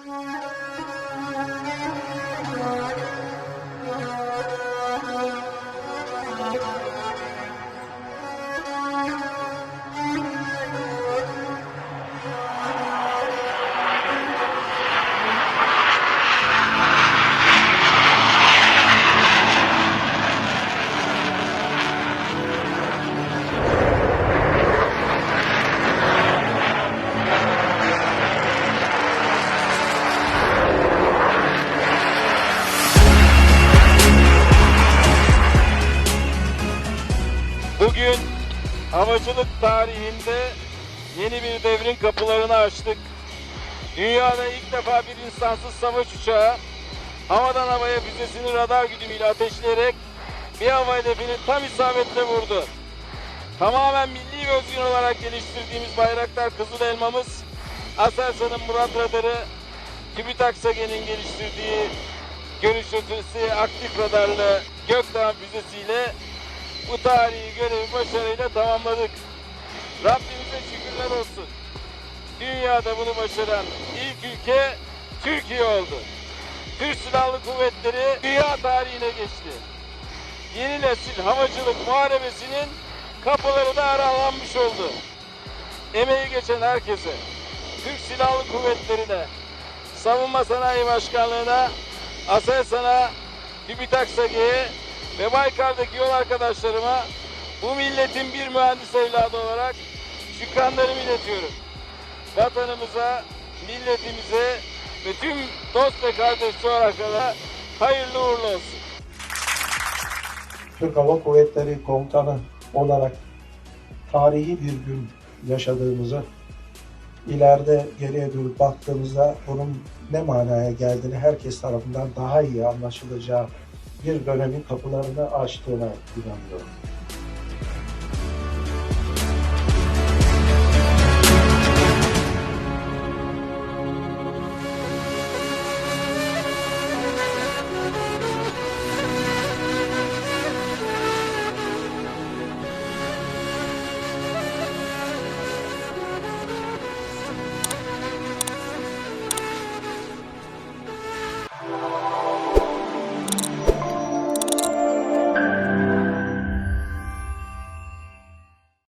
Bugün havacılık tarihinde yeni bir devrin kapılarını açtık. Dünyada ilk defa bir insansız savaş uçağı havadan havaya füzesini radar güdümüyle ateşleyerek bir hava hedefini tam isabetle vurdu. Tamamen milli ve özgün olarak geliştirdiğimiz Bayraktar Kızıl Elmamız, Aselsan'ın Murat Radarı, TÜBİTAK SAGE'nin geliştirdiği görüş ötesi aktif radarlı Gökdağ füzesiyle bu tarihi görevi başarıyla tamamladık. Rabbimize şükürler olsun. Dünyada bunu başaran ilk ülke Türkiye oldu. Türk Silahlı Kuvvetleri dünya tarihine geçti. Yeni nesil havacılık muharebesinin kapıları da aralanmış oldu. Emeği geçen herkese, Türk Silahlı Kuvvetleri'ne, Savunma Sanayi Başkanlığı'na, Aselsan'a, TÜBİTAK SAGE'ye ve Baykar'daki yol arkadaşlarıma bu milletin bir mühendis evladı olarak şükranlarımı iletiyorum. Vatanımıza, milletimize ve tüm dost ve kardeş coğrafyada hayırlı uğurlu olsun. Türk Hava Kuvvetleri Komutanı olarak tarihi bir gün yaşadığımızı, ileride geriye dönüp baktığımızda bunun ne manaya geldiğini herkes tarafından daha iyi anlaşılacağı bir dönemin kapılarını açtığına inanıyorum.